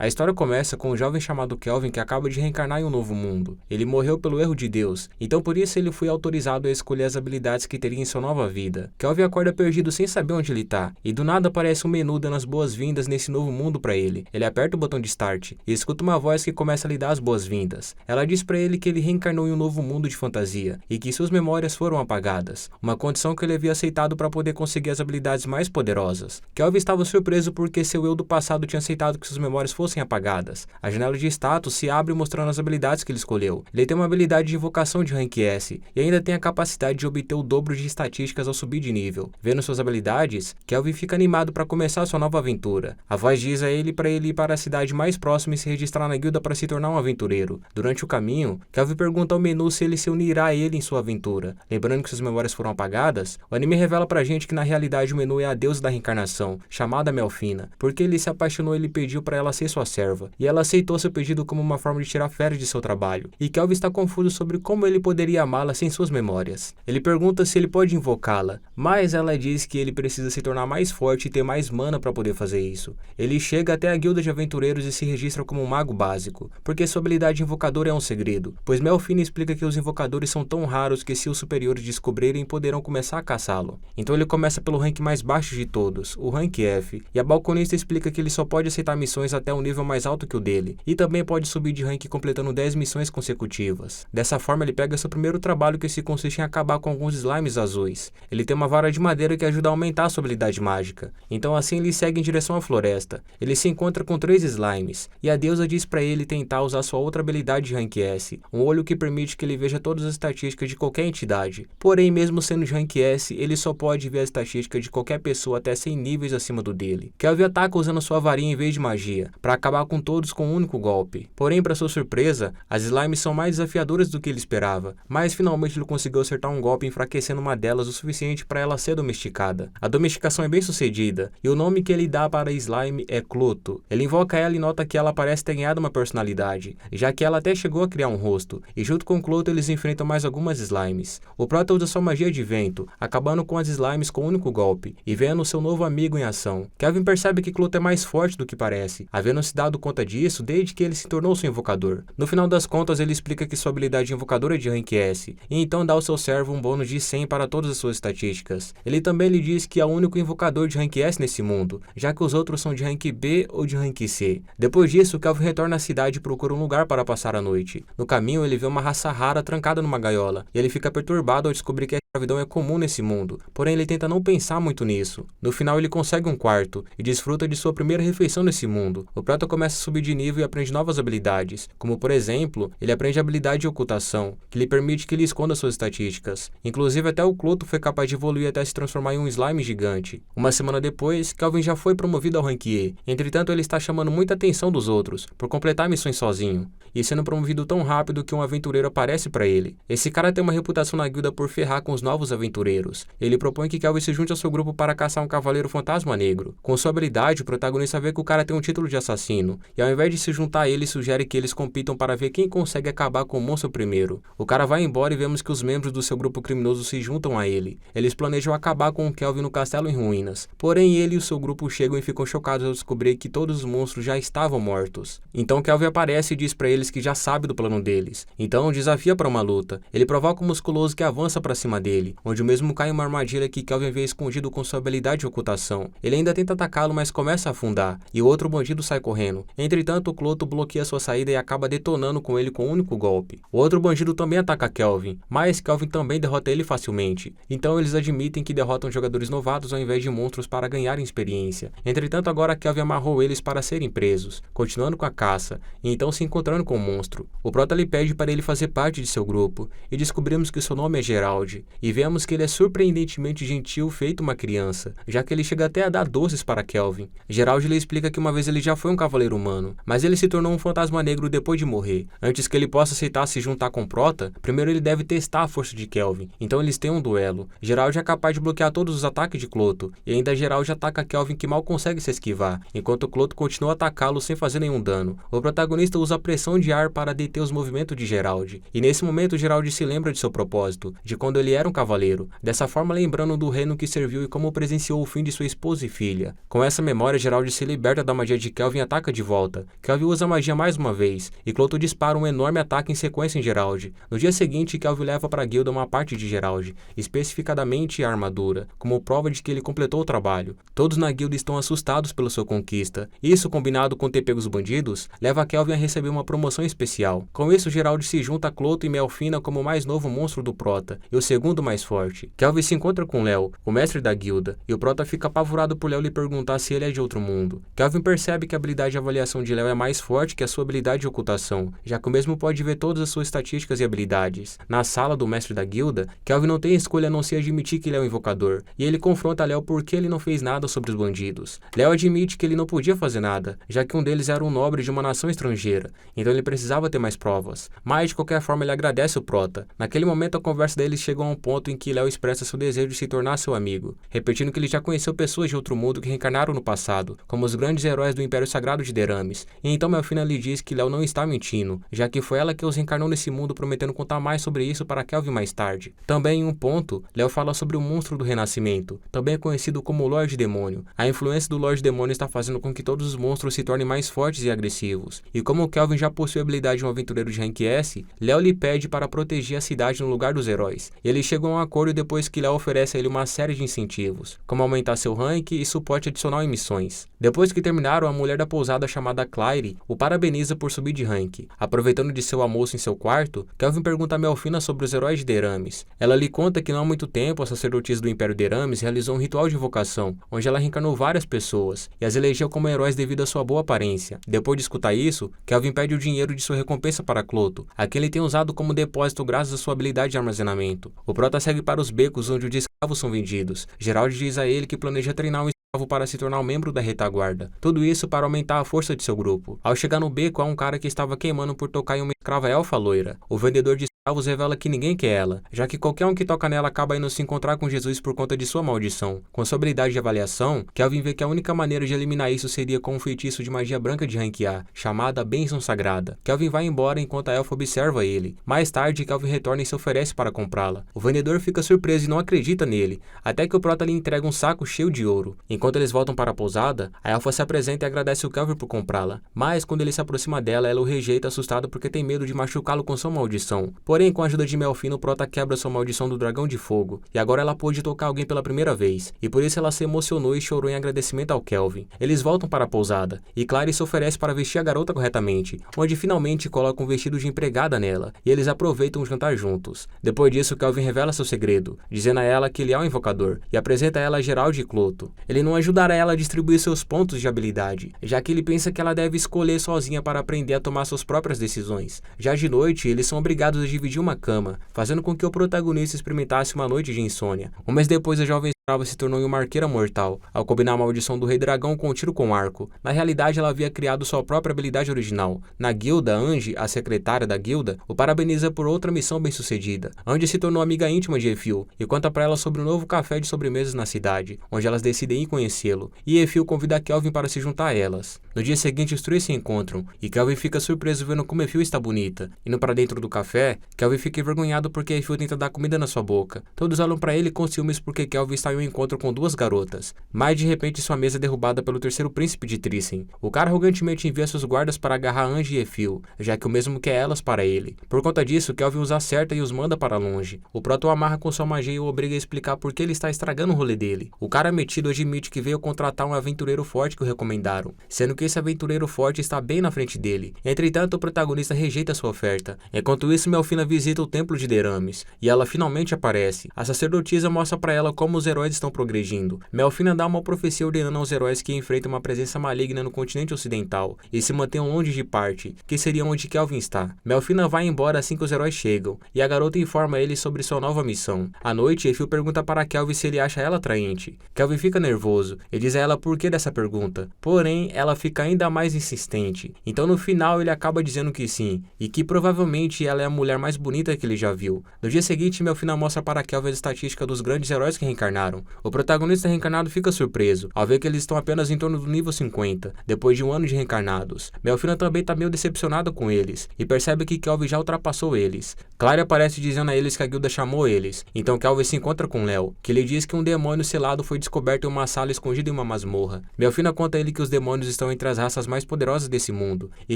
A história começa com um jovem chamado Kelvin que acaba de reencarnar em um novo mundo. Ele morreu pelo erro de Deus, então por isso ele foi autorizado a escolher as habilidades que teria em sua nova vida. Kelvin acorda perdido sem saber onde ele tá, e do nada aparece um menu dando as boas-vindas nesse novo mundo pra ele. Ele aperta o botão de Start e escuta uma voz que começa a lhe dar as boas-vindas. Ela diz pra ele que ele reencarnou em um novo mundo de fantasia e que suas memórias foram apagadas, uma condição que ele havia aceitado para poder conseguir as habilidades mais poderosas. Kelvin estava surpreso porque seu eu do passado tinha aceitado que suas memórias fossem apagadas. A janela de status se abre mostrando as habilidades que ele escolheu. Ele tem uma habilidade de invocação de rank S e ainda tem a capacidade de obter o dobro de estatísticas ao subir de nível. Vendo suas habilidades, Kelvin fica animado para começar sua nova aventura. A voz diz a ele para ele ir para a cidade mais próxima e se registrar na guilda para se tornar um aventureiro. Durante o caminho, Kelvin pergunta ao menu se ele se unirá a ele em sua aventura. Lembrando que suas memórias foram apagadas, o anime revela pra gente que na realidade o menu é a deusa da reencarnação, chamada Melfina. Porque ele se apaixonou, ele pediu para ela ser sua serva, e ela aceitou seu pedido como uma forma de tirar férias de seu trabalho. E Kelvin está confuso sobre como ele poderia amá-la sem suas memórias. Ele pergunta se ele pode invocá-la, mas ela diz que ele precisa se tornar mais forte e ter mais mana para poder fazer isso. Ele chega até a guilda de aventureiros e se registra como um mago básico, porque sua habilidade invocadora é um segredo, pois Melfina explica que os invocadores são tão raros que se os superiores descobrirem poderão começar a caçá-lo. Então ele começa pelo rank mais baixo de todos, o rank F, e a balconista explica que ele só pode aceitar missões até um nível mais alto que o dele, e também pode subir de rank completando 10 missões consecutivas. Dessa forma ele pega seu primeiro trabalho, que se consiste em acabar com alguns slimes azuis. Ele tem uma vara de madeira que ajuda a aumentar a sua habilidade mágica, então assim ele segue em direção à floresta. Ele se encontra com 3 slimes, e a deusa diz para ele tentar usar sua outra habilidade de rank S, um olho que permite que ele veja todas as estatísticas de qualquer entidade. Porém, mesmo sendo de rank S, ele só pode ver a estatística de qualquer pessoa até 100 níveis acima do dele. Kelvin ataca usando sua varinha em vez de magia, para acabar com todos com um único golpe. Porém, para sua surpresa, as slimes são mais desafiadoras do que ele esperava, mas finalmente ele conseguiu acertar um golpe enfraquecendo uma delas o suficiente para ela ser domesticada. A domesticação é bem sucedida, e o nome que ele dá para a slime é Cloto. Ele invoca ela e nota que ela parece ter ganhado uma personalidade, já que ela até chegou a criar um rosto, e junto com Cloto eles enfrentam mais algumas slimes. O prota usa sua magia de vento, acabando com as slimes com um único golpe, e vendo seu novo amigo em ação. Kelvin percebe que Cloto é mais forte do que parece, havendo se dado conta disso desde que ele se tornou seu invocador. No final das contas, ele explica que sua habilidade invocadora é de rank S, e então dá ao seu servo um bônus de 100 para todas as suas estatísticas. Ele também lhe diz que é o único invocador de rank S nesse mundo, já que os outros são de rank B ou de rank C. Depois disso, Kelvin retorna à cidade e procura um lugar para passar a noite. No caminho, ele vê uma raça rara trancada numa gaiola, e ele fica perturbado ao descobrir que a escravidão é comum nesse mundo, porém ele tenta não pensar muito nisso. No final ele consegue um quarto, e desfruta de sua primeira refeição nesse mundo. O prota começa a subir de nível e aprende novas habilidades, como por exemplo, ele aprende a habilidade de ocultação, que lhe permite que ele esconda suas estatísticas. Inclusive até o Cloto foi capaz de evoluir até se transformar em um slime gigante. Uma semana depois, Kelvin já foi promovido ao rank E, entretanto ele está chamando muita atenção dos outros, por completar missões sozinho, e sendo promovido tão rápido que um aventureiro aparece para ele. Esse cara tem uma reputação na guilda por ferrar com os novos aventureiros. Ele propõe que Kelvin se junte ao seu grupo para caçar um cavaleiro fantasma negro. Com sua habilidade, o protagonista vê que o cara tem um título de assassino, e ao invés de se juntar a ele, sugere que eles compitam para ver quem consegue acabar com o monstro primeiro. O cara vai embora e vemos que os membros do seu grupo criminoso se juntam a ele. Eles planejam acabar com o Kelvin no castelo em ruínas. Porém, ele e o seu grupo chegam e ficam chocados ao descobrir que todos os monstros já estavam mortos. Então Kelvin aparece e diz para eles que já sabe do plano deles. Então desafia para uma luta. Ele provoca o musculoso que avança para cima dele, onde o mesmo cai em uma armadilha que Kelvin vê escondido com sua habilidade de ocultação. Ele ainda tenta atacá-lo, mas começa a afundar, e o outro bandido sai correndo. Entretanto, o Cloto bloqueia sua saída e acaba detonando com ele com um único golpe. O outro bandido também ataca Kelvin, mas Kelvin também derrota ele facilmente. Então eles admitem que derrotam jogadores novatos ao invés de monstros para ganharem experiência. Entretanto, agora Kelvin amarrou eles para serem presos, continuando com a caça, e então se encontrando com o monstro. O prota lhe pede para ele fazer parte de seu grupo, e descobrimos que seu nome é Gerald, e vemos que ele é surpreendentemente gentil feito uma criança, já que ele chega até a dar doces para Kelvin. Gerald lhe explica que uma vez ele já foi um cavaleiro humano, mas ele se tornou um fantasma negro depois de morrer. Antes que ele possa aceitar se juntar com o prota, primeiro ele deve testar a força de Kelvin, então eles têm um duelo. Gerald é capaz de bloquear todos os ataques de Cloto, e ainda Gerald ataca Kelvin que mal consegue se esquivar, enquanto Cloto continua a atacá-lo sem fazer nenhum dano. O protagonista usa a pressão de ar para deter os movimentos de Gerald, e nesse momento Gerald se lembra de seu propósito, de quando ele era um cavaleiro, dessa forma lembrando do reino que serviu e como presenciou o fim de sua esposa e filha. Com essa memória, Gerald se liberta da magia de Kelvin ataca de volta. Kelvin usa magia mais uma vez, e Cloto dispara um enorme ataque em sequência em Gerald. No dia seguinte, Kelvin leva para a guilda uma parte de Gerald, especificadamente a armadura, como prova de que ele completou o trabalho. Todos na guilda estão assustados pela sua conquista. Isso, combinado com ter pego os bandidos, leva Kelvin a receber uma promoção especial. Com isso, Gerald se junta a Cloto e Melfina como o mais novo monstro do Prota, e o segundo mais forte. Kelvin se encontra com Léo, o mestre da guilda, e o Prota fica apavorado por Léo lhe perguntar se ele é de outro mundo. Kelvin percebe que a habilidade de avaliação de Léo é mais forte que a sua habilidade de ocultação, já que o mesmo pode ver todas as suas estatísticas e habilidades. Na sala do mestre da guilda, Kelvin não tem escolha a não ser admitir que ele é um invocador, e ele confronta Léo porque ele não fez nada sobre os bandidos. Léo admite que ele não podia fazer nada, já que um deles era um nobre de uma nação estrangeira, então ele precisava ter mais provas. Mas, de qualquer forma, ele agradece o Prota. Naquele momento, a conversa deles chega a um ponto em que Léo expressa seu desejo de se tornar seu amigo, repetindo que ele já conheceu pessoas de outro mundo que reencarnaram no passado, como os grandes heróis do Império Sagrado de Deramis, e então Melfina lhe diz que Léo não está mentindo, já que foi ela que os reencarnou nesse mundo, prometendo contar mais sobre isso para Kelvin mais tarde. Também em um ponto, Léo fala sobre o monstro do Renascimento, também conhecido como Lorde Demônio. A influência do Lorde Demônio está fazendo com que todos os monstros se tornem mais fortes e agressivos, e como Kelvin já possui a habilidade de um aventureiro de rank S, Léo lhe pede para proteger a cidade no lugar dos heróis. Eles chegam a um acordo depois que Léo oferece a ele uma série de incentivos, como aumentar seu rank e suporte adicional em missões. Depois que terminaram, a mulher da pousada chamada Claire o parabeniza por subir de rank. Aproveitando de seu almoço em seu quarto, Kelvin pergunta a Melfina sobre os heróis de Deramis. Ela lhe conta que não há muito tempo a sacerdotisa do Império Deramis realizou um ritual de invocação, onde ela reencarnou várias pessoas, e as elegeu como heróis devido à sua boa aparência. Depois de escutar isso, Kelvin pede o dinheiro de sua recompensa para Cloto, a quem ele tem usado como depósito graças à sua habilidade de armazenamento. O Prota segue para os becos onde os escravos são vendidos. Gerald diz a ele que planeja treinar um escravo para se tornar um membro da retaguarda. Tudo isso para aumentar a força de seu grupo. Ao chegar no beco, há um cara que estava queimando por tocar em uma escrava elfa loira. O vendedor de escravos revela que ninguém quer ela, já que qualquer um que toca nela acaba indo se encontrar com Jesus por conta de sua maldição. Com sua habilidade de avaliação, Kelvin vê que a única maneira de eliminar isso seria com um feitiço de magia branca de rank A, chamada Bênção Sagrada. Kelvin vai embora enquanto a elfa observa ele. Mais tarde, Kelvin retorna e se oferece para comprá-la. O vendedor fica surpreso e não acredita nele, até que o Prota lhe entrega um saco cheio de ouro. Enquanto eles voltam para a pousada, a elfa se apresenta e agradece o Kelvin por comprá-la, mas quando ele se aproxima dela, ela o rejeita assustada porque tem medo de machucá-lo com sua maldição. Porém, com a ajuda de Melfina, o Prota quebra sua maldição do dragão de fogo, e agora ela pôde tocar alguém pela primeira vez, e por isso ela se emocionou e chorou em agradecimento ao Kelvin. Eles voltam para a pousada, e Clary se oferece para vestir a garota corretamente, onde finalmente coloca um vestido de empregada nela, e eles aproveitam o jantar juntos. Depois disso, Kelvin revela seu segredo, dizendo a ela que ele é um invocador, e apresenta a ela a Gerald e Cloto. Ele não ajudará ela a distribuir seus pontos de habilidade, já que ele pensa que ela deve escolher sozinha para aprender a tomar suas próprias decisões. Já de noite, eles são obrigados a dividir uma cama, fazendo com que o protagonista experimentasse uma noite de insônia. Um mês depois, a jovem escrava se tornou uma arqueira mortal, ao combinar a maldição do Rei Dragão com o tiro com arco. Na realidade, ela havia criado sua própria habilidade original. Na guilda, Angie, a secretária da guilda, o parabeniza por outra missão bem-sucedida. Angie se tornou amiga íntima de Efil e conta para ela sobre o novo café de sobremesas na cidade, onde elas decidem ir conhecê-lo, e Efil convida Kelvin para se juntar a elas. No dia seguinte, os três se encontram, e Kelvin fica surpreso vendo como Efil está bonita. Indo para dentro do café, Kelvin fica envergonhado porque Efil tenta dar comida na sua boca. Todos olham para ele com ciúmes porque Kelvin está em um encontro com duas garotas. Mas de repente sua mesa é derrubada pelo terceiro príncipe de Thyssen. O cara arrogantemente envia seus guardas para agarrar Angie e Efil, já que o mesmo quer elas para ele. Por conta disso, Kelvin os acerta e os manda para longe. O Prota o amarra com sua magia e o obriga a explicar por que ele está estragando o rolê dele. O cara metido admite que veio contratar um aventureiro forte que o recomendaram, sendo que esse aventureiro forte está bem na frente dele. Entretanto, o protagonista rejeita sua oferta. Enquanto isso, Melfina visita o templo de Deramis, e ela finalmente aparece. A sacerdotisa mostra para ela como os heróis estão progredindo. Melfina dá uma profecia ordenando aos heróis que enfrentam uma presença maligna no continente ocidental e se mantenham longe de parte, que seria onde Kelvin está. Melfina vai embora assim que os heróis chegam, e a garota informa ele sobre sua nova missão. À noite, Efil pergunta para Kelvin se ele acha ela atraente. Kelvin fica nervoso e diz a ela por que dessa pergunta, porém ela fica ainda mais insistente. Então no final ele acaba dizendo que sim, e que provavelmente ela é a mulher mais bonita que ele já viu. No dia seguinte, Melfina mostra para Kelvin a estatística dos grandes heróis que reencarnaram, encontraram. O protagonista reencarnado fica surpreso ao ver que eles estão apenas em torno do nível 50, depois de um ano de reencarnados. Melfina também tá meio decepcionada com eles e percebe que Kelvin já ultrapassou eles. Clary aparece dizendo a eles que a guilda chamou eles, então Kelvin se encontra com Léo, que lhe diz que um demônio selado foi descoberto em uma sala escondida em uma masmorra. Melfina conta a ele que os demônios estão entre as raças mais poderosas desse mundo, e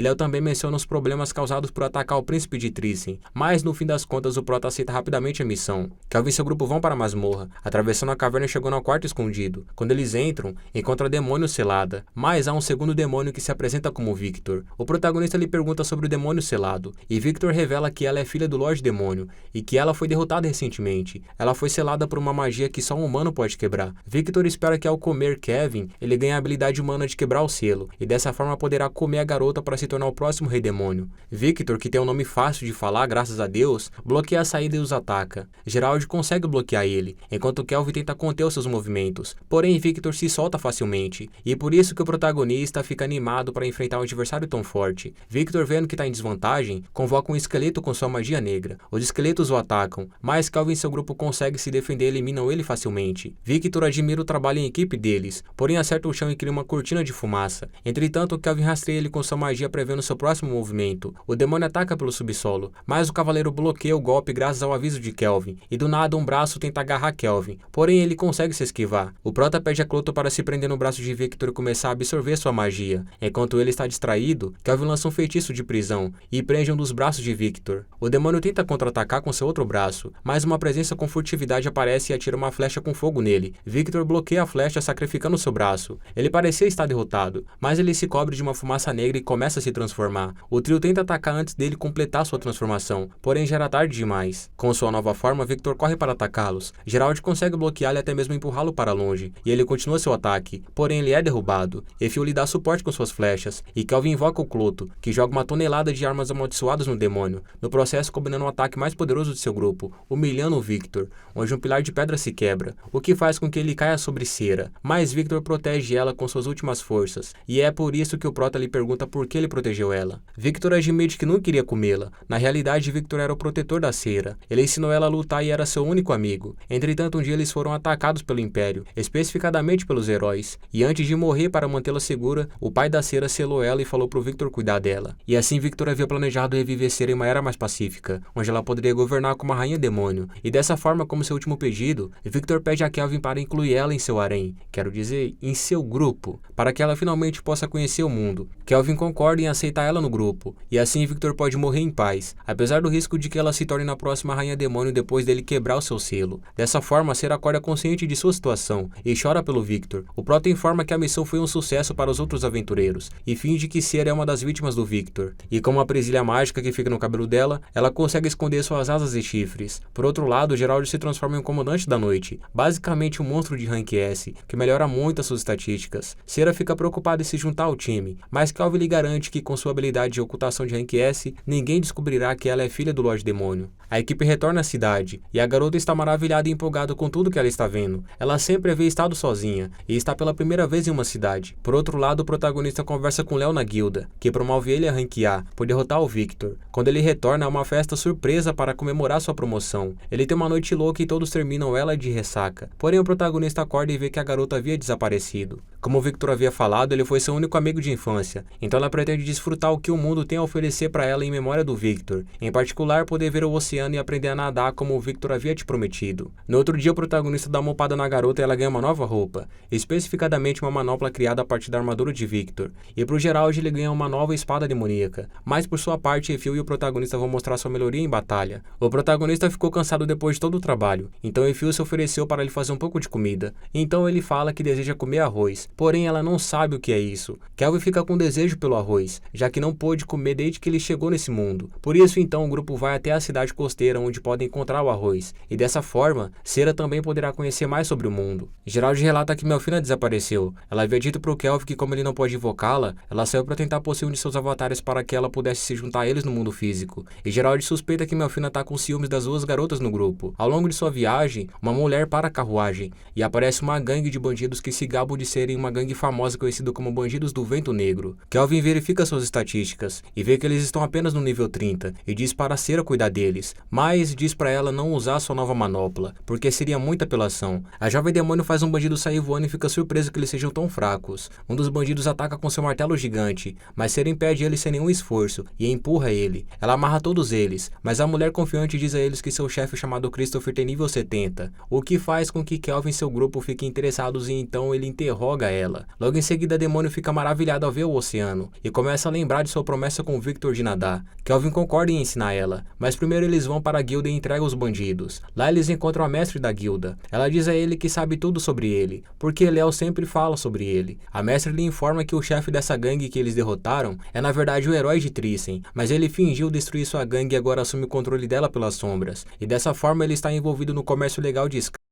Léo também menciona os problemas causados por atacar o príncipe de Thyssen, mas no fim das contas o Prota aceita rapidamente a missão. Kelvin e seu grupo vão para a masmorra, atravessando a caverna e chegando ao quarto escondido. Quando eles entram, encontram a demônio selada, mas há um segundo demônio que se apresenta como Victor. O protagonista lhe pergunta sobre o demônio selado, e Victor revela que ela é filha do Lorde Demônio, e que ela foi derrotada recentemente. Ela foi selada por uma magia que só um humano pode quebrar. Victor espera que ao comer Kevin, ele ganhe a habilidade humana de quebrar o selo, e dessa forma poderá comer a garota para se tornar o próximo rei demônio. Victor, que tem um nome fácil de falar graças a Deus, bloqueia a saída e os ataca. Gerald consegue bloquear ele, enquanto Kelvin tenta conter os seus movimentos. Porém, Victor se solta facilmente, e por isso que o protagonista fica animado para enfrentar um adversário tão forte. Victor, vendo que está em desvantagem, convoca um esqueleto com sua magia negra. Os esqueletos o atacam, mas Kelvin e seu grupo conseguem se defender e eliminam ele facilmente. Victor admira o trabalho em equipe deles, porém acerta o chão e cria uma cortina de fumaça. Entretanto, Kelvin rastreia ele com sua magia prevendo seu próximo movimento. O demônio ataca pelo subsolo, mas o cavaleiro bloqueia o golpe graças ao aviso de Kelvin, e do nada um braço tenta agarrar Kelvin, porém ele consegue se esquivar. O Prota pede a Cloto para se prender no braço de Victor e começar a absorver sua magia. Enquanto ele está distraído, Kelvin lança um feitiço de prisão e prende um dos braços de Victor. O demônio tenta contra-atacar com seu outro braço, mas uma presença com furtividade aparece e atira uma flecha com fogo nele. Victor bloqueia a flecha sacrificando seu braço. Ele parecia estar derrotado, mas ele se cobre de uma fumaça negra e começa a se transformar. O trio tenta atacar antes dele completar sua transformação, porém já era tarde demais. Com sua nova forma, Victor corre para atacá-los. Gerald consegue bloqueá-lo e até mesmo empurrá-lo para longe, e ele continua seu ataque, porém ele é derrubado. Efil lhe dá suporte com suas flechas, e Kelvin invoca o Cloto, que joga uma tonelada de armas amaldiçoadas no demônio, no processo combinando um ataque mais poderoso de seu grupo, humilhando o Victor, onde um pilar de pedra se quebra, o que faz com que ele caia sobre Cera, mas Victor protege ela com suas últimas forças, e é por isso que o Prota lhe pergunta por que ele protegeu ela. Victor admite que não queria comê-la. Na realidade, Victor era o protetor da Cera. Ele ensinou ela a lutar e era seu único amigo. Entretanto, um dia eles foram atacados pelo Império, especificadamente pelos heróis, e antes de morrer para mantê-la segura, o pai da Cera selou ela e falou pro Victor cuidar dela. E assim Victor havia planejado reviver Cera em uma era mais pacífica, onde ela poderia governar como a rainha demônio. E dessa forma, como seu último pedido, Victor pede a Kelvin para incluir ela em seu harém, quero dizer, em seu grupo, para que ela finalmente possa conhecer o mundo. Kelvin concorda em aceitar ela no grupo, e assim Victor pode morrer em paz, apesar do risco de que ela se torne na próxima rainha demônio depois dele quebrar o seu selo. Dessa forma, Cera acorda consciente de sua situação e chora pelo Victor. O Prota informa que a missão foi um sucesso para os outros aventureiros, e finge que Cera é uma das vítimas do Victor. E com uma presilha mágica que fica no cabelo dela, ela consegue esconder suas asas e chifres. Por outro lado, Gerald se transforma em um comandante da noite, basicamente um monstro de rank S, que melhora muito as suas estatísticas. Cera fica preocupada em se juntar ao time, mas Kelvin lhe garante que com sua habilidade de ocultação de rank S, ninguém descobrirá que ela é filha do Lorde Demônio. A equipe retorna à cidade, e a garota está maravilhada e empolgada com tudo que ela está vendo. Ela sempre havia estado sozinha, e está pela primeira vez em uma cidade. Por outro lado, o protagonista conversa com Léo na guilda, que promove ele a rank A, por derrotar o Victor. Quando ele retorna, há uma festa surpresa para comemorar sua promoção. Ele tem uma noite louca e todos terminam ela de ressaca. Porém, o protagonista acorda e vê que a garota havia desaparecido. Como o Victor havia falado, ele foi seu único amigo de infância, então ela pretende desfrutar o que o mundo tem a oferecer para ela em memória do Victor, em particular poder ver o oceano e aprender a nadar como o Victor havia te prometido. No outro dia, o protagonista dá uma mopada na garota e ela ganha uma nova roupa, especificadamente uma manopla criada a partir da armadura de Victor, e pro Gerald ele ganha uma nova espada demoníaca, mas por sua parte, Efil e o protagonista vão mostrar sua melhoria em batalha. O protagonista ficou cansado depois de todo o trabalho, então Efil se ofereceu para lhe fazer um pouco de comida, então ele fala que deseja comer arroz, porém ela não sabe o que é isso. Kelvin fica com desejo pelo arroz, já que não pôde comer desde que ele chegou nesse mundo. Por isso então o grupo vai até a cidade costeira onde podem encontrar o arroz, e dessa forma, Cera também poderá conhecer mais sobre o mundo. Gerald relata que Melfina desapareceu. Ela havia dito pro Kelvin que como ele não pode invocá-la, ela saiu para tentar possuir um de seus avatares para que ela pudesse se juntar a eles no mundo físico. E Gerald suspeita que Melfina tá com ciúmes das duas garotas no grupo. Ao longo de sua viagem, uma mulher para a carruagem, e aparece uma gangue de bandidos que se gabam de serem uma gangue famosa conhecida como Bandidos do Vento Negro. Kelvin verifica suas estatísticas e vê que eles estão apenas no nível 30 e diz para a Cera cuidar deles, mas diz para ela não usar sua nova manopla, porque seria muita apelação. A jovem demônio faz um bandido sair voando e fica surpreso que eles sejam tão fracos. Um dos bandidos ataca com seu martelo gigante, mas Cera impede ele sem nenhum esforço e empurra ele. Ela amarra todos eles, mas a mulher confiante diz a eles que seu chefe chamado Christopher tem nível 70, o que faz com que Kelvin e seu grupo fiquem interessados e então ele interroga ela. Logo em seguida, Demônio fica maravilhado ao ver o oceano e começa a lembrar de sua promessa com Victor de nadar. Kelvin concorda em ensinar ela, mas primeiro eles vão para a guilda e entregam os bandidos. Lá eles encontram a mestre da guilda. Ela diz a ele que sabe tudo sobre ele, porque Léo sempre fala sobre ele. A mestre lhe informa que o chefe dessa gangue que eles derrotaram é na verdade o herói de Thyssen, mas ele fingiu destruir sua gangue e agora assume o controle dela pelas sombras, e dessa forma ele está envolvido no comércio legal de escravos.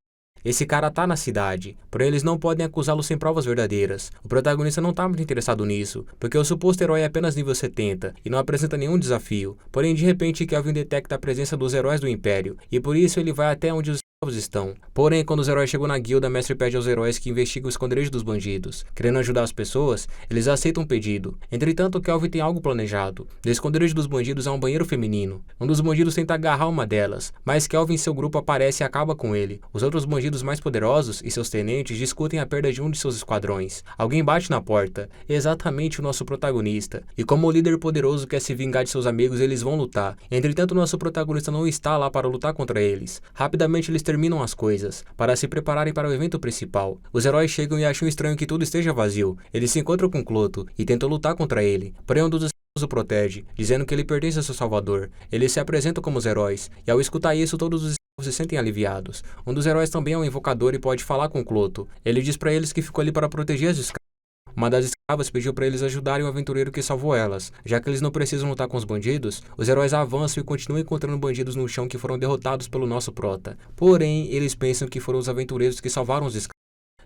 Esse cara tá na cidade, porém eles não podem acusá-lo sem provas verdadeiras. O protagonista não tá muito interessado nisso, porque o suposto herói é apenas nível 70 e não apresenta nenhum desafio. Porém, de repente, Kelvin detecta a presença dos heróis do Império, e por isso ele vai até onde os estão. Porém, quando os heróis chegam na guilda, a mestre pede aos heróis que investiguem o esconderijo dos bandidos. Querendo ajudar as pessoas, eles aceitam o pedido. Entretanto, Kelvin tem algo planejado. No esconderijo dos bandidos há um banheiro feminino. Um dos bandidos tenta agarrar uma delas, mas Kelvin e seu grupo aparece e acaba com ele. Os outros bandidos mais poderosos e seus tenentes discutem a perda de um de seus esquadrões. Alguém bate na porta, exatamente o nosso protagonista. E como o líder poderoso quer se vingar de seus amigos, eles vão lutar. Entretanto, nosso protagonista não está lá para lutar contra eles. Rapidamente eles terminam as coisas, para se prepararem para o evento principal. Os heróis chegam e acham estranho que tudo esteja vazio. Eles se encontram com Cloto e tentam lutar contra ele, porém um dos escravos o protege, dizendo que ele pertence a seu salvador. Eles se apresentam como os heróis, e ao escutar isso todos os escravos se sentem aliviados. Um dos heróis também é um invocador e pode falar com Cloto. Ele diz para eles que ficou ali para proteger as escravas. Uma das escravas pediu para eles ajudarem o aventureiro que salvou elas. Já que eles não precisam lutar com os bandidos, os heróis avançam e continuam encontrando bandidos no chão que foram derrotados pelo nosso prota. Porém, eles pensam que foram os aventureiros que salvaram os escravos.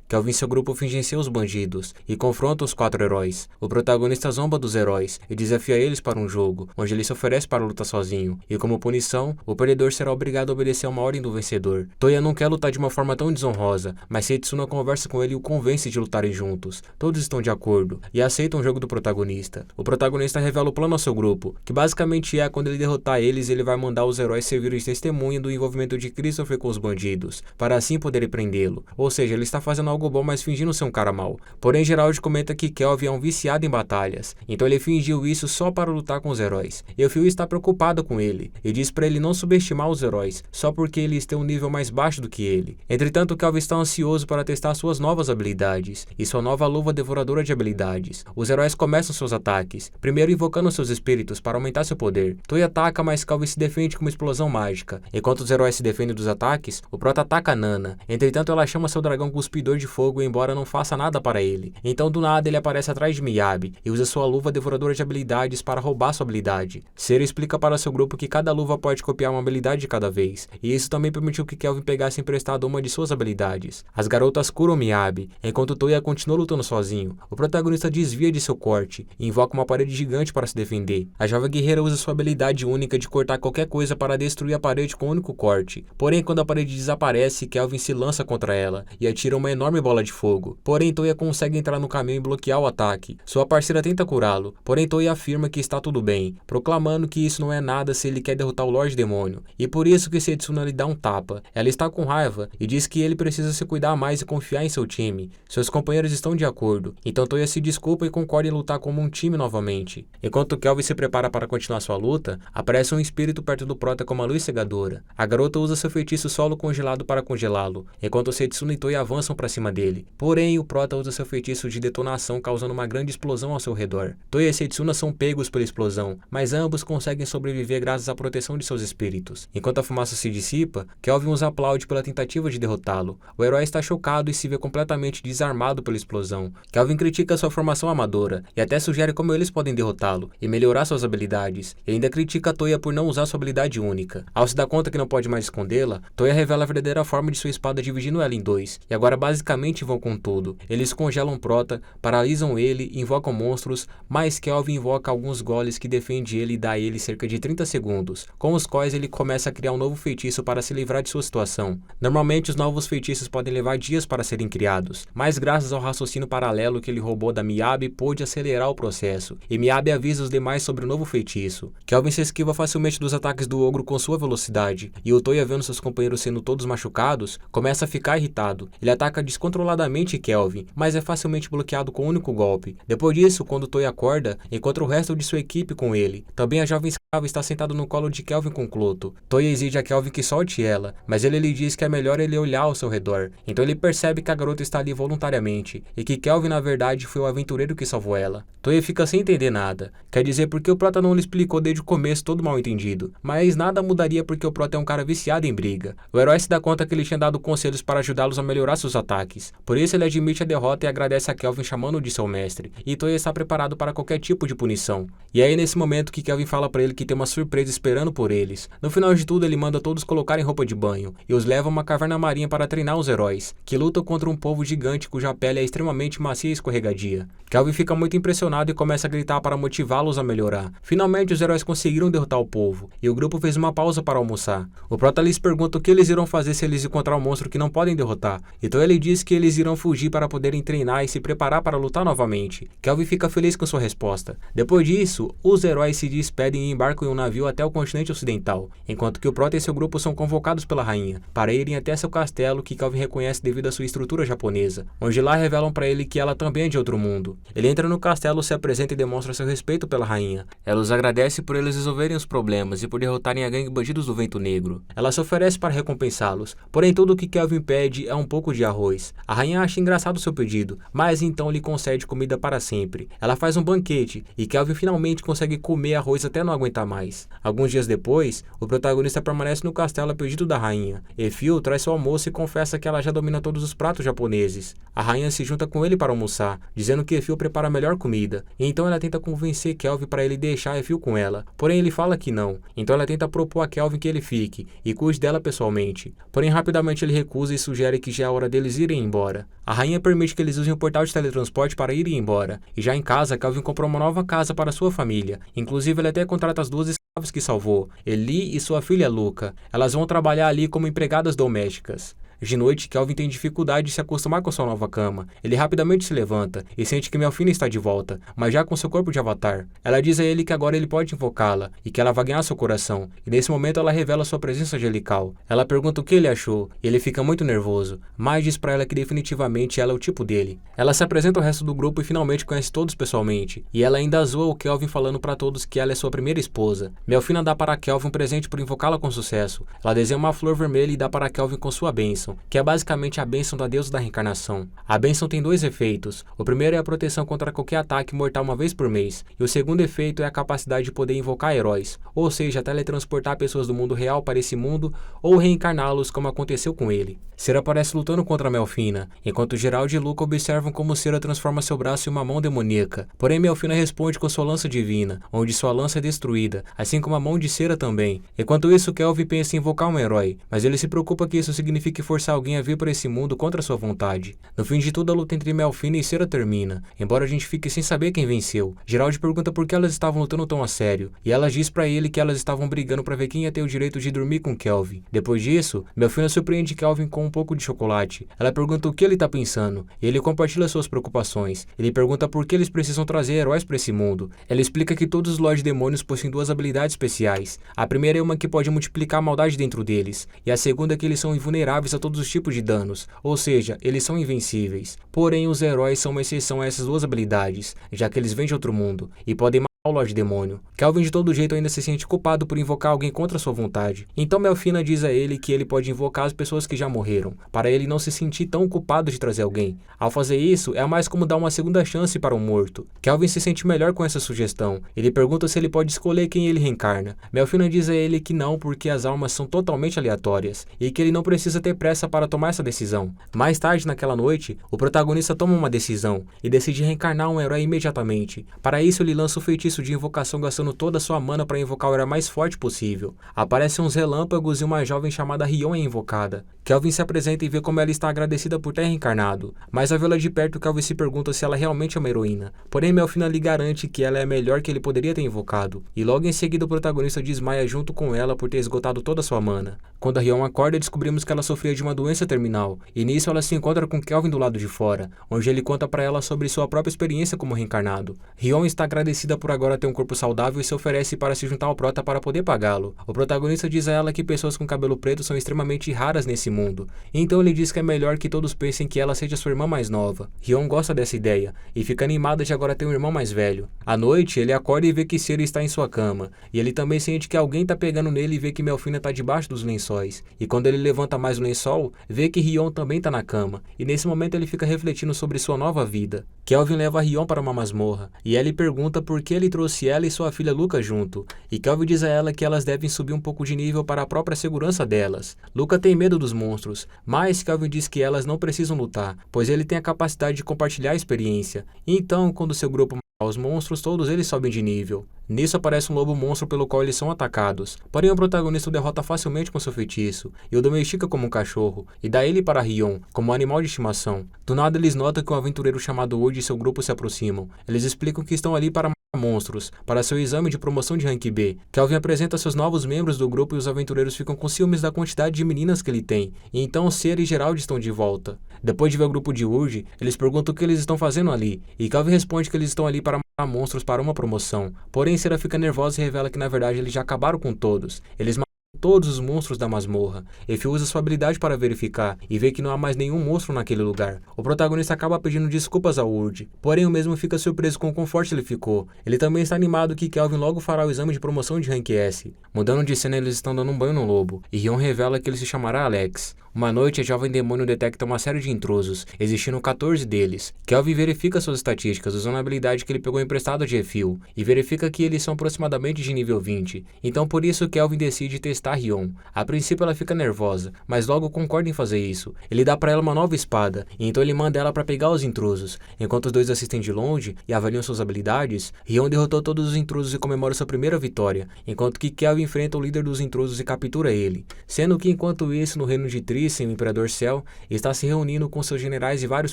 Kelvin e seu grupo fingem ser os bandidos e confrontam os 4 heróis. O protagonista zomba dos heróis e desafia eles para um jogo, onde ele se oferece para lutar sozinho, e como punição, o perdedor será obrigado a obedecer a uma ordem do vencedor. Toya não quer lutar de uma forma tão desonrosa, mas Setsuna conversa com ele e o convence de lutarem juntos. Todos estão de acordo e aceitam o jogo do protagonista. O protagonista revela o plano ao seu grupo, que basicamente é quando ele derrotar eles, ele vai mandar os heróis servirem de testemunha do envolvimento de Christopher com os bandidos, para assim poderem prendê-lo. Ou seja, ele está fazendo algo bom, mas fingindo ser um cara mau. Porém, Gerald comenta que Kelvin é um viciado em batalhas, então ele fingiu isso só para lutar com os heróis. E o Phil está preocupado com ele, e diz para ele não subestimar os heróis, só porque eles têm um nível mais baixo do que ele. Entretanto, Kelvin está ansioso para testar suas novas habilidades, e sua nova luva devoradora de habilidades. Os heróis começam seus ataques, primeiro invocando seus espíritos para aumentar seu poder. Toya ataca, mas Kelvin se defende com uma explosão mágica. Enquanto os heróis se defendem dos ataques, o prota ataca Nana. Entretanto, ela chama seu dragão cuspidor de fogo, embora não faça nada para ele. Então do nada ele aparece atrás de Miyabi e usa sua luva devoradora de habilidades para roubar sua habilidade. Cera explica para seu grupo que cada luva pode copiar uma habilidade de cada vez, e isso também permitiu que Kelvin pegasse emprestado uma de suas habilidades. As garotas curam Miyabi, enquanto Toya continua lutando sozinho. O protagonista desvia de seu corte e invoca uma parede gigante para se defender. A jovem guerreira usa sua habilidade única de cortar qualquer coisa para destruir a parede com um único corte. Porém, quando a parede desaparece, Kelvin se lança contra ela e atira uma enorme bola de fogo. Porém, Toya consegue entrar no caminho e bloquear o ataque. Sua parceira tenta curá-lo, porém Toya afirma que está tudo bem, proclamando que isso não é nada se ele quer derrotar o Lorde Demônio, e por isso que Setsuna lhe dá um tapa. Ela está com raiva e diz que ele precisa se cuidar mais e confiar em seu time. Seus companheiros estão de acordo, então Toya se desculpa e concorda em lutar como um time novamente. Enquanto Kelvin se prepara para continuar sua luta, aparece um espírito perto do prota com uma luz cegadora. A garota usa seu feitiço solo congelado para congelá-lo, enquanto Setsuna e Toya avançam para cima dele. Porém, o prota usa seu feitiço de detonação, causando uma grande explosão ao seu redor. Toya e Setsuna são pegos pela explosão, mas ambos conseguem sobreviver graças à proteção de seus espíritos. Enquanto a fumaça se dissipa, Kelvin os aplaude pela tentativa de derrotá-lo. O herói está chocado e se vê completamente desarmado pela explosão. Kelvin critica sua formação amadora e até sugere como eles podem derrotá-lo e melhorar suas habilidades. E ainda critica Toya por não usar sua habilidade única. Ao se dar conta que não pode mais escondê-la, Toya revela a verdadeira forma de sua espada, dividindo ela em dois. E agora basicamente basicamente vão com tudo. Eles congelam Prota, paralisam ele, invocam monstros, mas Kelvin invoca alguns golems que defendem ele e dá a ele cerca de 30 segundos, com os quais ele começa a criar um novo feitiço para se livrar de sua situação. Normalmente os novos feitiços podem levar dias para serem criados, mas graças ao raciocínio paralelo que ele roubou da Miyabi, pôde acelerar o processo, e Miyabi avisa os demais sobre o novo feitiço. Kelvin se esquiva facilmente dos ataques do ogro com sua velocidade, e o Toya, vendo seus companheiros sendo todos machucados, começa a ficar irritado. Ele ataca descontroladamente Kelvin, mas é facilmente bloqueado com um único golpe. Depois disso, quando Toya acorda, encontra o resto de sua equipe com ele. Também a jovem escrava está sentada no colo de Kelvin com Cloto. Toya exige a Kelvin que solte ela, mas ele lhe diz que é melhor ele olhar ao seu redor. Então ele percebe que a garota está ali voluntariamente, e que Kelvin na verdade foi o aventureiro que salvou ela. Toya fica sem entender nada. Quer dizer, porque o Prota não lhe explicou desde o começo todo mal entendido. Mas nada mudaria porque o Prota é um cara viciado em briga. O herói se dá conta que ele tinha dado conselhos para ajudá-los a melhorar seus ataques. Por isso ele admite a derrota e agradece a Kelvin chamando-o de seu mestre. E Toya está preparado para qualquer tipo de punição. E é aí nesse momento que Kelvin fala para ele que tem uma surpresa esperando por eles. No final de tudo ele manda todos colocarem roupa de banho e os leva a uma caverna marinha para treinar os heróis, que lutam contra um povo gigante cuja pele é extremamente macia e escorregadia. Kelvin fica muito impressionado e começa a gritar para motivá-los a melhorar. Finalmente os heróis conseguiram derrotar o povo, e o grupo fez uma pausa para almoçar. O Prota lhes pergunta o que eles irão fazer se eles encontrar um monstro que não podem derrotar, então ele diz que eles irão fugir para poderem treinar e se preparar para lutar novamente. Kelvin fica feliz com sua resposta. Depois disso, os heróis se despedem e embarcam em um navio até o continente ocidental, enquanto que o Prota e seu grupo são convocados pela rainha, para irem até seu castelo que Kelvin reconhece devido à sua estrutura japonesa, onde lá revelam para ele que ela também é de outro mundo. Ele entra no castelo, se apresenta e demonstra seu respeito pela rainha. Ela os agradece por eles resolverem os problemas e por derrotarem a gangue Bandidos do Vento Negro. Ela se oferece para recompensá-los, porém tudo o que Kelvin pede é um pouco de arroz. A rainha acha engraçado seu pedido, mas então lhe concede comida para sempre. Ela faz um banquete e Kelvin finalmente consegue comer arroz até não aguentar mais. Alguns dias depois, o protagonista permanece no castelo a pedido da rainha. Efil traz seu almoço e confessa que ela já domina todos os pratos japoneses. A rainha se junta com ele para almoçar, dizendo que Efil prepara a melhor comida, e então ela tenta convencer Kelvin para ele deixar Efil com ela, porém ele fala que não. Então ela tenta propor a Kelvin que ele fique e cuide dela pessoalmente, porém rapidamente ele recusa e sugere que já é hora deles irem embora. A rainha permite que eles usem o portal de teletransporte para irem embora, e já em casa, Kelvin comprou uma nova casa para sua família. Inclusive ele até contrata as duas escravas que salvou, Eli e sua filha Luca. Elas vão trabalhar ali como empregadas domésticas. De noite, Kelvin tem dificuldade de se acostumar com sua nova cama. Ele rapidamente se levanta e sente que Melfina está de volta, mas já com seu corpo de avatar. Ela diz a ele que agora ele pode invocá-la e que ela vai ganhar seu coração, e nesse momento ela revela sua presença angelical. Ela pergunta o que ele achou, e ele fica muito nervoso, mas diz pra ela que definitivamente ela é o tipo dele. Ela se apresenta ao resto do grupo e finalmente conhece todos pessoalmente, e ela ainda zoa o Kelvin falando pra todos que ela é sua primeira esposa. Melfina dá para Kelvin um presente por invocá-la com sucesso. Ela desenha uma flor vermelha e dá para Kelvin com sua bênção, que é basicamente a bênção da deusa da reencarnação. A bênção tem dois efeitos. O primeiro é a proteção contra qualquer ataque mortal uma vez por mês, e o segundo efeito é a capacidade de poder invocar heróis, ou seja, teletransportar pessoas do mundo real para esse mundo ou reencarná-los como aconteceu com ele. Cera aparece lutando contra Melfina, enquanto Gerald e Luca observam como Cera transforma seu braço em uma mão demoníaca. Porém, Melfina responde com sua lança divina, onde sua lança é destruída, assim como a mão de Cera também. Enquanto isso, Kelvin pensa em invocar um herói, mas ele se preocupa que isso signifique forçar alguém a vir para esse mundo contra sua vontade. No fim de tudo, a luta entre Melfina e Cera termina, embora a gente fique sem saber quem venceu. Gerald pergunta por que elas estavam lutando tão a sério, e ela diz pra ele que elas estavam brigando para ver quem ia ter o direito de dormir com Kelvin. Depois disso, Melfina surpreende Kelvin com um pouco de chocolate. Ela pergunta o que ele tá pensando, e ele compartilha suas preocupações. Ele pergunta por que eles precisam trazer heróis para esse mundo. Ela explica que todos os Lorde Demônios possuem duas habilidades especiais. A primeira é uma que pode multiplicar a maldade dentro deles, e a segunda é que eles são invulneráveis a todos os tipos de danos, ou seja, eles são invencíveis. Porém, os heróis são uma exceção a essas duas habilidades, já que eles vêm de outro mundo, e podem o Lorde Demônio. Kelvin de todo jeito ainda se sente culpado por invocar alguém contra sua vontade. Então Melfina diz a ele que ele pode invocar as pessoas que já morreram, para ele não se sentir tão culpado de trazer alguém. Ao fazer isso, é mais como dar uma segunda chance para um morto. Kelvin se sente melhor com essa sugestão. Ele pergunta se ele pode escolher quem ele reencarna. Melfina diz a ele que não, porque as almas são totalmente aleatórias, e que ele não precisa ter pressa para tomar essa decisão. Mais tarde naquela noite, o protagonista toma uma decisão, e decide reencarnar um herói imediatamente. Para isso ele lança o feitiço feitiço de invocação gastando toda a sua mana para invocar o herói mais forte possível. Aparecem uns relâmpagos e uma jovem chamada Rion é invocada. Kelvin se apresenta e vê como ela está agradecida por ter reencarnado, mas ao vê-la de perto, Kelvin se pergunta se ela realmente é uma heroína. Porém, Melfina lhe garante que ela é a melhor que ele poderia ter invocado, e logo em seguida o protagonista desmaia junto com ela por ter esgotado toda a sua mana. Quando a Rion acorda, descobrimos que ela sofria de uma doença terminal, e nisso ela se encontra com Kelvin do lado de fora, onde ele conta para ela sobre sua própria experiência como reencarnado. Rion está agradecida por agora ter um corpo saudável e se oferece para se juntar ao prota para poder pagá-lo. O protagonista diz a ela que pessoas com cabelo preto são extremamente raras nesse mundo, então ele diz que é melhor que todos pensem que ela seja sua irmã mais nova. Rion gosta dessa ideia, e fica animada de agora ter um irmão mais velho. À noite, ele acorda e vê que Ciri está em sua cama, e ele também sente que alguém está pegando nele e vê que Melfina está debaixo dos lençóis. E quando ele levanta mais o lençol, vê que Rion também está na cama, e nesse momento ele fica refletindo sobre sua nova vida. Kelvin leva Rion para uma masmorra, e ela pergunta por que ele trouxe ela e sua filha Luca junto, e Kelvin diz a ela que elas devem subir um pouco de nível para a própria segurança delas. Luca tem medo dos monstros, mas Kelvin diz que elas não precisam lutar, pois ele tem a capacidade de compartilhar a experiência. Então, quando seu grupo matar os monstros, todos eles sobem de nível. Nisso aparece um lobo monstro pelo qual eles são atacados, porém o protagonista o derrota facilmente com seu feitiço, e o domestica como um cachorro, e dá ele para Rion, como um animal de estimação. Do nada eles notam que um aventureiro chamado Wood e seu grupo se aproximam. Eles explicam que estão ali para monstros, para seu exame de promoção de rank B. Kelvin apresenta seus novos membros do grupo e os aventureiros ficam com ciúmes da quantidade de meninas que ele tem, e então Ciri e Gerald estão de volta. Depois de ver o grupo de Urge, eles perguntam o que eles estão fazendo ali, e Kelvin responde que eles estão ali para matar monstros para uma promoção. Porém, Ciri fica nervosa e revela que na verdade eles já acabaram com todos. Eles todos os monstros da masmorra. Efil usa sua habilidade para verificar e vê que não há mais nenhum monstro naquele lugar. O protagonista acaba pedindo desculpas ao Urge, porém o mesmo fica surpreso com o quão forte ele ficou. Ele também está animado que Kelvin logo fará o exame de promoção de rank S. Mudando de cena, eles estão dando um banho no lobo, e Rion revela que ele se chamará Alex. Uma noite, a jovem demônio detecta uma série de intrusos, existindo 14 deles. Kelvin verifica suas estatísticas usando a habilidade que ele pegou emprestada de Efil, e verifica que eles são aproximadamente de nível 20. Então por isso Kelvin decide testar Rion. A princípio ela fica nervosa, mas logo concorda em fazer isso. Ele dá para ela uma nova espada, e então ele manda ela para pegar os intrusos. Enquanto os dois assistem de longe e avaliam suas habilidades, Rion derrotou todos os intrusos e comemora sua primeira vitória, enquanto que Kelvin enfrenta o líder dos intrusos e captura ele. Sendo que enquanto isso, no reino de Trícem, o Imperador Cell está se reunindo com seus generais e vários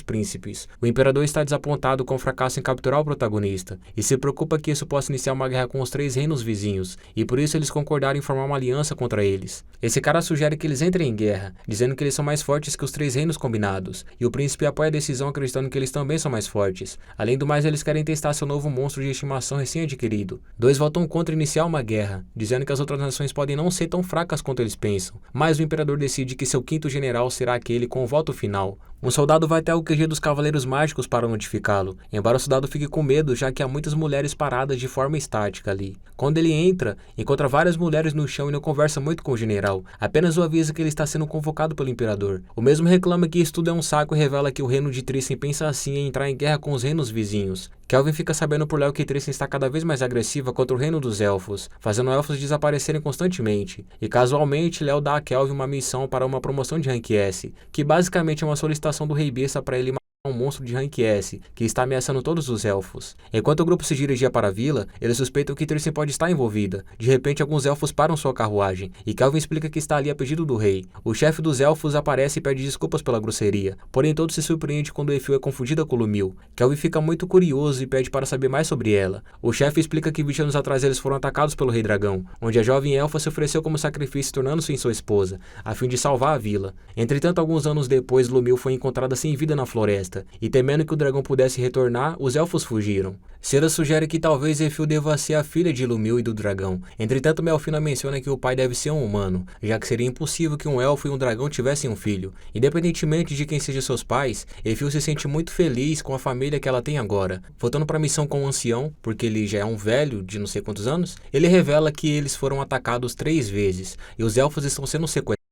príncipes. O Imperador está desapontado com o fracasso em capturar o protagonista, e se preocupa que isso possa iniciar uma guerra com os 3 reinos vizinhos, e por isso eles concordaram em formar uma aliança contra eles. Esse cara sugere que eles entrem em guerra, dizendo que eles são mais fortes que os 3 reinos combinados, e o príncipe apoia a decisão acreditando que eles também são mais fortes. Além do mais, eles querem testar seu novo monstro de estimação recém-adquirido. 2 votam contra iniciar uma guerra, dizendo que as outras nações podem não ser tão fracas quanto eles pensam, mas o Imperador decide que seu quinto general será aquele com o voto final. Um soldado vai até o QG dos Cavaleiros Mágicos para notificá-lo, embora o soldado fique com medo, já que há muitas mulheres paradas de forma estática ali. Quando ele entra, encontra várias mulheres no chão e não conversa muito com o general, apenas o avisa que ele está sendo convocado pelo Imperador. O mesmo reclama que isso tudo é um saco e revela que o reino de Trícem pensa assim em entrar em guerra com os reinos vizinhos. Kelvin fica sabendo por Léo que Trícem está cada vez mais agressiva contra o reino dos elfos, fazendo elfos desaparecerem constantemente, e casualmente Léo dá a Kelvin uma missão para uma promoção de rank S, que basicamente é uma solicitação do Rei Besta para ele matar um monstro de rank S, que está ameaçando todos os elfos. Enquanto o grupo se dirigia para a vila, eles suspeitam que Trícem pode estar envolvida. De repente, alguns elfos param sua carruagem, e Kelvin explica que está ali a pedido do rei. O chefe dos elfos aparece e pede desculpas pela grosseria, porém todos se surpreendem quando Efil é confundida com Lumil. Kelvin fica muito curioso e pede para saber mais sobre ela. O chefe explica que 20 anos atrás eles foram atacados pelo Rei Dragão, onde a jovem elfa se ofereceu como sacrifício tornando-se em sua esposa, a fim de salvar a vila. Entretanto, alguns anos depois, Lumil foi encontrada sem vida na floresta, e temendo que o dragão pudesse retornar, os elfos fugiram. Cera sugere que talvez Efil deva ser a filha de Lumil e do dragão. Entretanto, Melfina menciona que o pai deve ser um humano, já que seria impossível que um elfo e um dragão tivessem um filho. Independentemente de quem sejam seus pais, Efil se sente muito feliz com a família que ela tem agora. Voltando para a missão com o ancião, porque ele já é um velho de não sei quantos anos, ele revela que eles foram atacados 3 vezes, e os elfos estão sendo sequestrados.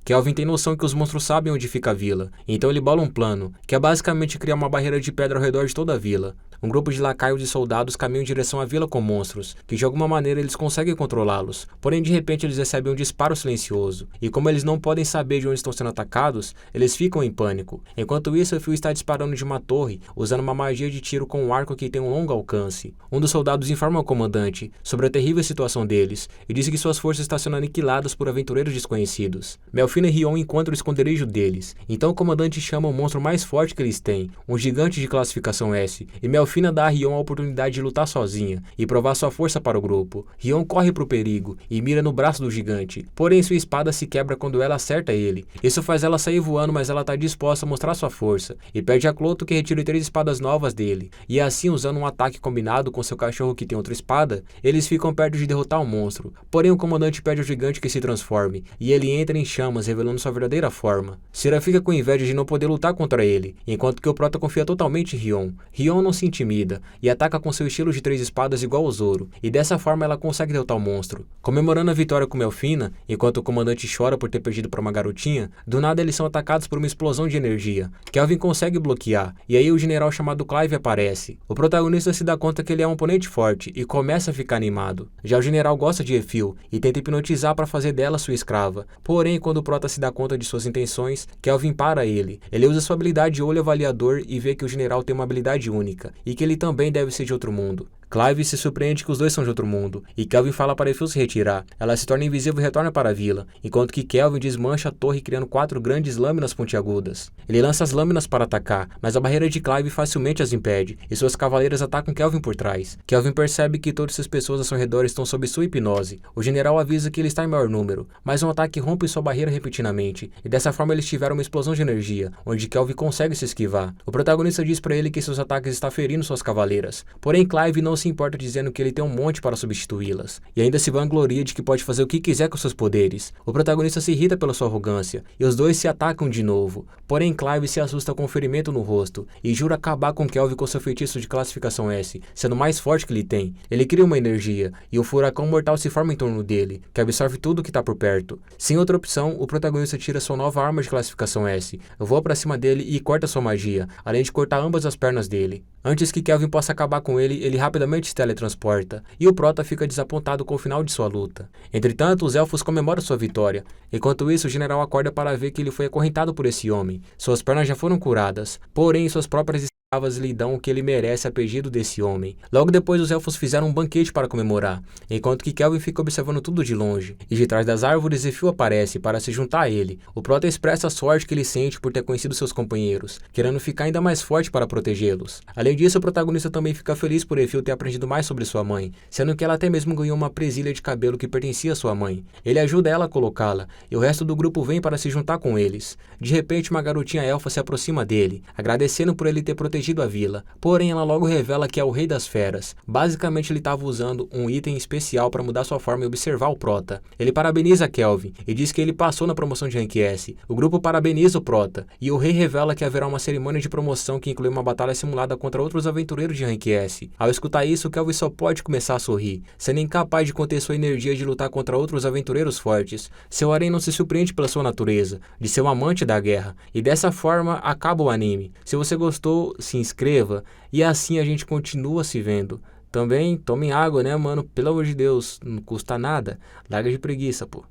Kelvin tem noção que os monstros sabem onde fica a vila, então ele bola um plano, que é basicamente criar uma barreira de pedra ao redor de toda a vila. Um grupo de lacaios e soldados caminham em direção à vila com monstros, que de alguma maneira eles conseguem controlá-los. Porém, de repente eles recebem um disparo silencioso, e como eles não podem saber de onde estão sendo atacados, eles ficam em pânico. Enquanto isso, o Phil está disparando de uma torre, usando uma magia de tiro com um arco que tem um longo alcance. Um dos soldados informa ao comandante sobre a terrível situação deles, e diz que suas forças estão sendo aniquiladas por aventureiros desconhecidos. Melfina e Rion encontram o esconderijo deles, então o comandante chama o monstro mais forte que eles têm, um gigante de classificação S, e Melfina dá a Rion a oportunidade de lutar sozinha e provar sua força para o grupo. Rion corre para o perigo e mira no braço do gigante, porém sua espada se quebra quando ela acerta ele. Isso faz ela sair voando, mas ela está disposta a mostrar sua força, e pede a Cloto que retire 3 espadas novas dele, e assim, usando um ataque combinado com seu cachorro que tem outra espada, eles ficam perto de derrotar o monstro. Porém o comandante pede ao gigante que se transforme, e ele entra em chamas, revelando sua verdadeira forma. Sira fica com inveja de não poder lutar contra ele, enquanto que o prota confia totalmente em Rion. Rion não se intimida, e ataca com seu estilo de 3 espadas igual ao Zoro, e dessa forma ela consegue derrotar o monstro. Comemorando a vitória com Melfina, enquanto o comandante chora por ter perdido para uma garotinha, do nada eles são atacados por uma explosão de energia. Kelvin consegue bloquear, e aí o general chamado Clive aparece. O protagonista se dá conta que ele é um oponente forte, e começa a ficar animado. Já o general gosta de Efil, e tenta hipnotizar para fazer dela sua escrava. Porém, quando o prota se dá conta de suas intenções, Kelvin para ele. Ele usa sua habilidade de olho avaliador e vê que o general tem uma habilidade única, e que ele também deve ser de outro mundo. Clive se surpreende que os dois são de outro mundo, e Kelvin fala para Efil se retirar. Ela se torna invisível e retorna para a vila, enquanto que Kelvin desmancha a torre criando 4 grandes lâminas pontiagudas. Ele lança as lâminas para atacar, mas a barreira de Clive facilmente as impede, e suas cavaleiras atacam Kelvin por trás. Kelvin percebe que todas as pessoas ao seu redor estão sob sua hipnose. O general avisa que ele está em maior número, mas um ataque rompe sua barreira repentinamente, e dessa forma eles tiveram uma explosão de energia, onde Kelvin consegue se esquivar. O protagonista diz para ele que seus ataques estão ferindo suas cavaleiras, porém Clive não se importa, dizendo que ele tem um monte para substituí-las, e ainda se vangloria de que pode fazer o que quiser com seus poderes. O protagonista se irrita pela sua arrogância, e os dois se atacam de novo, porém Clive se assusta com um ferimento no rosto, e jura acabar com Kelvin com seu feitiço de classificação S, sendo o mais forte que ele tem. Ele cria uma energia, e o furacão mortal se forma em torno dele, que absorve tudo que está por perto. Sem outra opção, o protagonista tira sua nova arma de classificação S, voa para cima dele e corta sua magia, além de cortar ambas as pernas dele. Antes que Kelvin possa acabar com ele, ele rapidamente se teletransporta, e o prota fica desapontado com o final de sua luta. Entretanto, os elfos comemoram sua vitória. Enquanto isso, o general acorda para ver que ele foi acorrentado por esse homem. Suas pernas já foram curadas, porém suas próprias escravas lhe dão o que ele merece a pedido desse homem. Logo depois, os elfos fizeram um banquete para comemorar, enquanto que Kelvin fica observando tudo de longe, e de trás das árvores Efil aparece para se juntar a ele. O prota expressa a sorte que ele sente por ter conhecido seus companheiros, querendo ficar ainda mais forte para protegê-los. Além disso, o protagonista também fica feliz por Efil ter aprendido mais sobre sua mãe, sendo que ela até mesmo ganhou uma presilha de cabelo que pertencia à sua mãe. Ele ajuda ela a colocá-la, e o resto do grupo vem para se juntar com eles. De repente, uma garotinha elfa se aproxima dele, agradecendo por ele ter protegido a vila, porém ela logo revela que é o Rei das Feras. Basicamente ele estava usando um item especial para mudar sua forma e observar o prota. Ele parabeniza Kelvin e diz que ele passou na promoção de Rank S. O grupo parabeniza o prota, e o rei revela que haverá uma cerimônia de promoção que inclui uma batalha simulada contra outros aventureiros de Rank S. Ao escutar isso, Kelvin só pode começar a sorrir, sendo incapaz de conter sua energia de lutar contra outros aventureiros fortes. Seu harém não se surpreende pela sua natureza, de ser um amante da guerra, e dessa forma acaba o anime. Se você gostou, se inscreva, e assim a gente continua se vendo. Também tomem água, né, mano? Pelo amor de Deus, não custa nada. Larga de preguiça, pô.